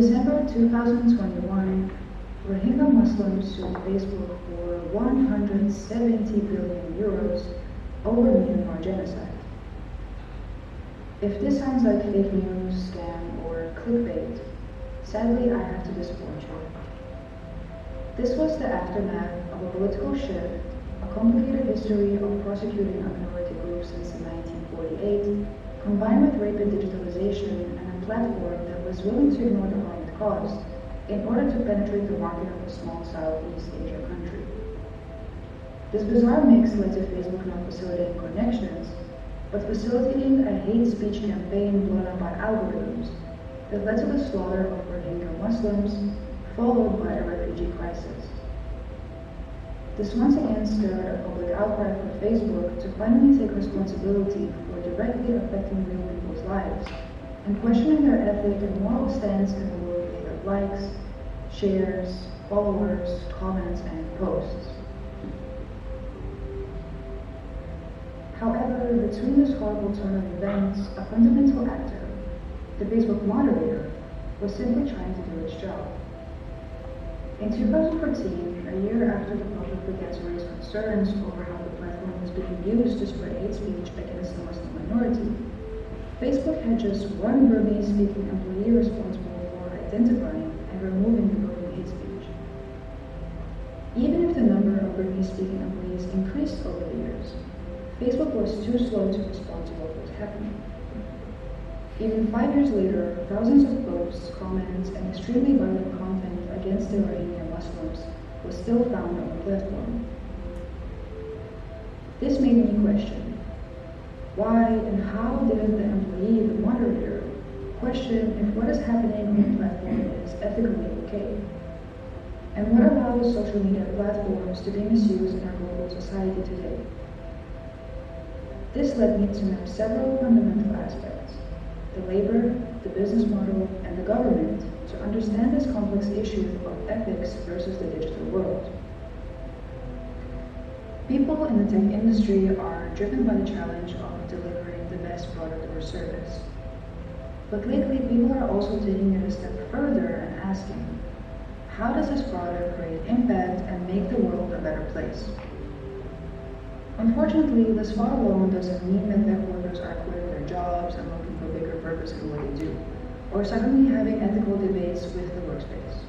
December 2021, Rohingya Muslims sued Facebook for 170 billion euros over Myanmar genocide. If this sounds like fake news, scam, or clickbait, sadly I have to disappoint you. This was the aftermath of a political shift, a complicated history of prosecuting a minority group since 1948, combined with rapid digitalization and a platform that was willing to ignore the harm it caused in order to penetrate the market of a small Southeast Asia country. This bizarre mix led to Facebook not facilitating connections, but facilitating a hate speech campaign blown up by algorithms that led to the slaughter of Rohingya Muslims, followed by a refugee crisis. This once again stirred a public outcry for Facebook to finally take responsibility for directly affecting real people's lives and questioning their ethic and moral stance in the world made of likes, shares, followers, comments, and posts. However, between this horrible turn of events, a fundamental actor, the Facebook moderator, was simply trying to do its job. In 2014, a year after the public began to raise concerns over how the platform was being used to spread hate speech against the Muslim minority, Facebook had just one Burmese-speaking employee responsible for identifying and removing the bullying hate speech. Even if the number of Burmese-speaking employees increased over the years, Facebook was too slow to respond to what was happening. Even 5 years later, thousands of posts, comments, and extremely violent content against the Rohingya Muslims was still found on the platform. This made me question, why and how didn't the employee, the moderator, question if what is happening on the platform is ethically okay? And what allows social media platforms to be misused in our global society today? This led me to map several fundamental aspects, the labor, the business model, and the government, to understand this complex issue of ethics versus the digital world. People in the tech industry are driven by the challenge of delivering the best product or service. But lately, people are also taking it a step further and asking, how does this product create impact and make the world a better place? Unfortunately, this thought alone doesn't mean that tech workers are quitting their jobs and looking for bigger purpose in what they do, or suddenly having ethical debates with the workspace.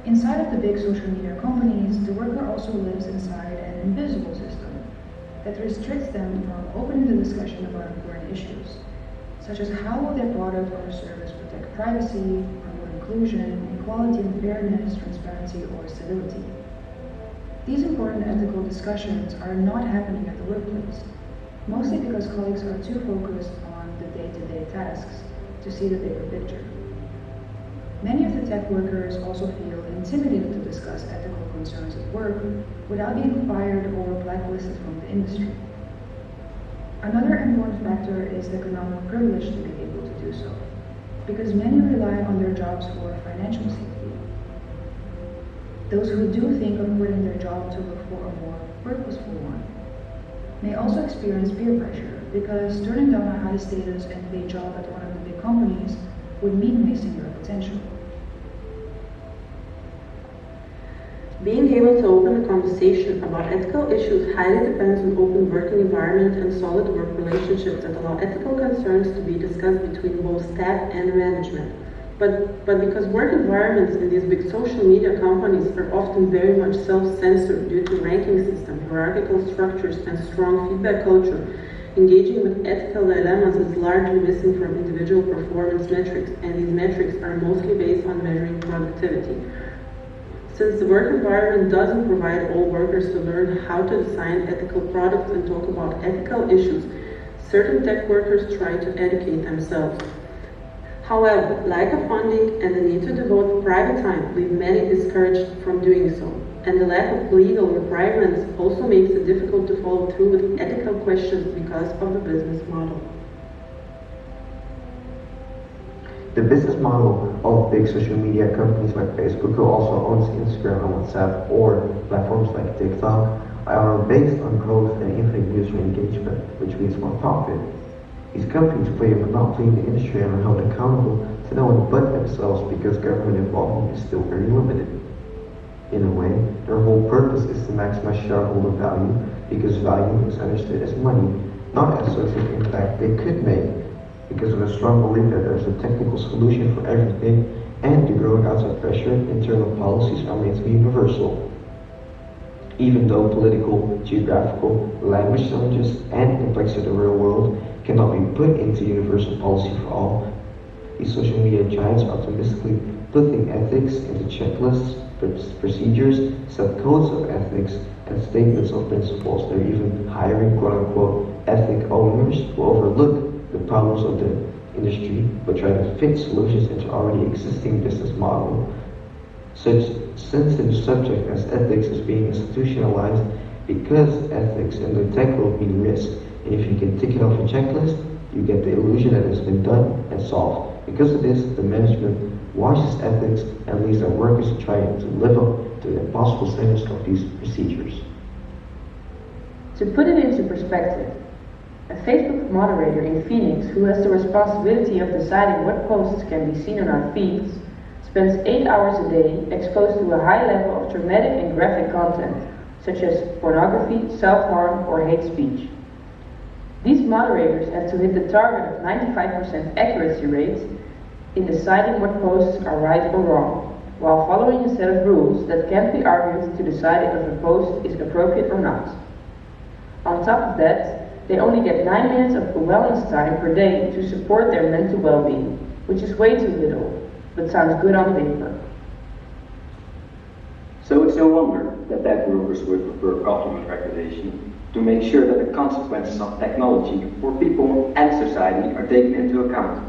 Inside of the big social media companies, the worker also lives inside an invisible system that restricts them from opening the discussion about important issues, such as how will their product or service protect privacy, promote inclusion, equality and fairness, transparency, or civility. These important ethical discussions are not happening at the workplace, mostly because colleagues are too focused on the day-to-day tasks to see the bigger picture. Many of the tech workers also feel intimidated to discuss ethical concerns at work without being fired or blacklisted from the industry. Another important factor is the economic privilege to be able to do so, because many rely on their jobs for financial safety. Those who do think of quitting their job to look for a more purposeful one may also experience peer pressure, because turning down a high status and paid job at one of the big companies would mean wasting your potential. Being able to open a conversation about ethical issues highly depends on open working environment and solid work relationships that allow ethical concerns to be discussed between both staff and management. But because work environments in these big social media companies are often very much self-censored due to ranking system, hierarchical structures, and strong feedback culture, engaging with ethical dilemmas is largely missing from individual performance metrics, and these metrics are mostly based on measuring productivity. Since the work environment doesn't provide all workers to learn how to design ethical products and talk about ethical issues, certain tech workers try to educate themselves. However, lack of funding and the need to devote private time leave many discouraged from doing so, and the lack of legal requirements also makes it difficult to follow through with ethical questions because of the business model. The business model of big social media companies like Facebook, who also owns Instagram and WhatsApp, or platforms like TikTok, are based on growth and infinite user engagement, which means more profit. These companies play a monopoly in the industry and are held accountable to to no one but themselves because government involvement is still very limited. In a way, their whole purpose is to maximize shareholder value because value is understood as money, not as social impact they could make, because of a strong belief that there's a technical solution for everything and the growing outside pressure, internal policies are meant to be universal. Even though political, geographical, language challenges and impacts to the real world cannot be put into universal policy for all, these social media giants are optimistically putting ethics into checklists, procedures, set codes of ethics, and statements of principles. They're even hiring quote-unquote ethic owners who overlook the problems of the industry but try to fit solutions into already existing business model. Such sensitive subject as ethics is being institutionalized because ethics in the tech world mean risk. And if you can tick it off a checklist, you get the illusion that it's been done and solved. Because of this, the management washes ethics and leaves their workers to try to live up to the impossible standards of these procedures. To put it into perspective, a Facebook moderator in Phoenix who has the responsibility of deciding what posts can be seen on our feeds spends 8 hours a day exposed to a high level of traumatic and graphic content, such as pornography, self-harm, or hate speech. These moderators have to hit the target of 95% accuracy rates in deciding what posts are right or wrong, while following a set of rules that can't be argued to decide if a post is appropriate or not. On top of that, they only get 9 minutes of wellness time per day to support their mental well-being, which is way too little, but sounds good on paper. So it's no wonder that tech workers would prefer government regulation to make sure that the consequences of technology for people and society are taken into account,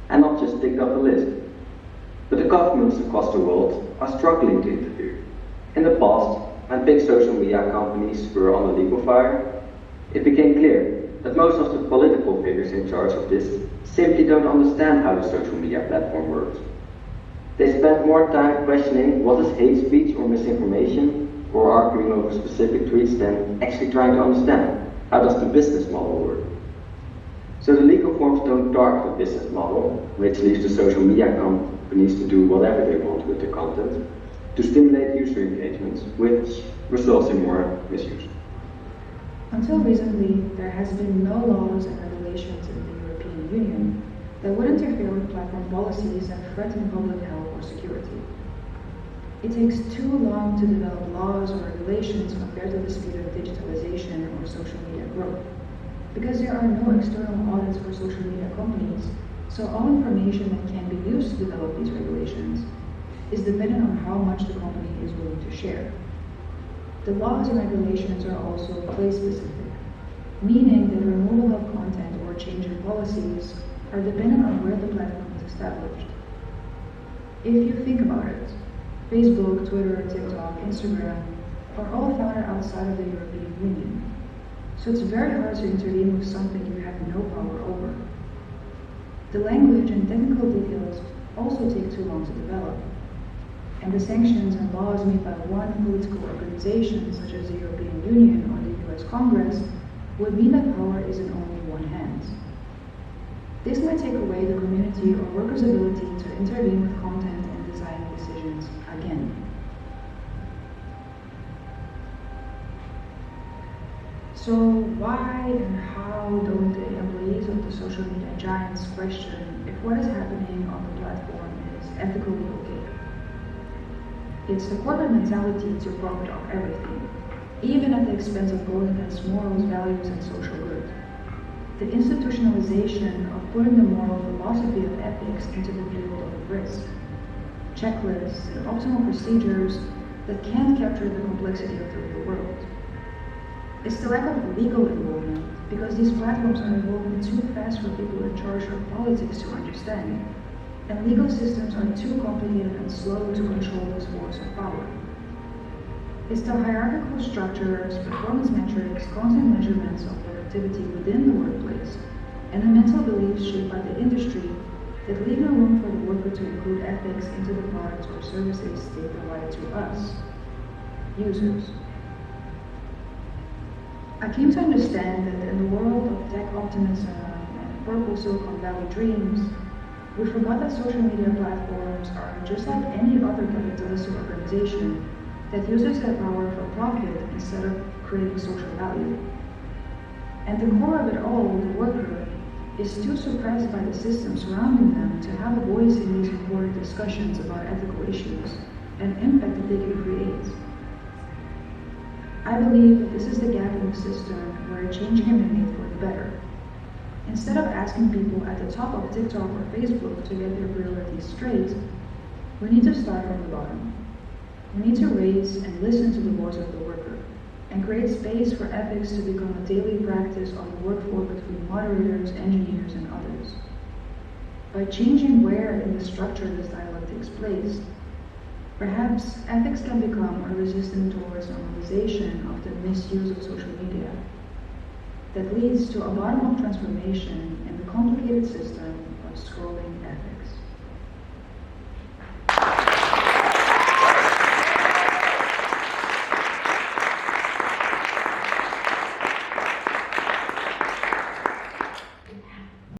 and not just ticked off a list. But the governments across the world are struggling to interfere. In the past, when big social media companies were on the legal fire, it became clear that most of the political figures in charge of this simply don't understand how the social media platform works. They spend more time questioning what is hate speech or misinformation, or arguing over specific tweets than actually trying to understand how does the business model work. So the legal forms don't target the business model, which leaves the social media companies to do whatever they want with the content, to stimulate user engagements, which results in more misuse. Until recently, there has been no laws and regulations in the European Union that would interfere with platform policies that threaten public health or security. It takes too long to develop laws or regulations compared to the speed of digitalization or social media growth, because there are no external audits for social media companies, so all information that can be used to develop these regulations is dependent on how much the company is willing to share. The laws and regulations are also place-specific, meaning that removal of content or change in policies are dependent on where the platform is established. If you think about it, Facebook, Twitter, TikTok, Instagram are all founded outside of the European Union, so it's very hard to intervene with something you have no power over. The language and technical details also take too long to develop, and the sanctions and laws made by one political organization, such as the European Union or the US Congress, would mean that power is in only one hand. This might take away the community or workers' ability to intervene with content and design decisions again. So why and how don't the employees of the social media giants question if what is happening on the platform is ethically okay? It's the corporate mentality to profit off everything, even at the expense of going against morals, values, and social good. The institutionalization of putting the moral philosophy of ethics into the field of risk, checklists, and optimal procedures that can't capture the complexity of the real world. It's the lack of legal involvement, because these platforms are evolving too fast for people in charge of politics to understand, and legal systems are too complicated and slow to control this force of power. It's the hierarchical structures, performance metrics, constant measurements of productivity within the workplace, and the mental beliefs shaped by the industry that leave no room for the worker to include ethics into the products or services they provide to us, users. I came to understand that in the world of tech optimism and purple Silicon Valley dreams, We forgot that social media platforms are just like any other capitalistic organization that uses their power for profit instead of creating social value. And the core of it all, the worker, is still suppressed by the system surrounding them to have a voice in these important discussions about ethical issues and impact that they can create. I believe that this is the gap in the system where a change can be made for the better. Instead of asking people at the top of TikTok or Facebook to get their priorities straight, we need to start from the bottom. We need to raise and listen to the voice of the worker and create space for ethics to become a daily practice on the workflow between moderators, engineers, and others. By changing where in the structure this dialogue takes place, perhaps ethics can become a resistance towards normalization of the misuse of social media that leads to a bottom-up transformation in the complicated system of scrolling ethics.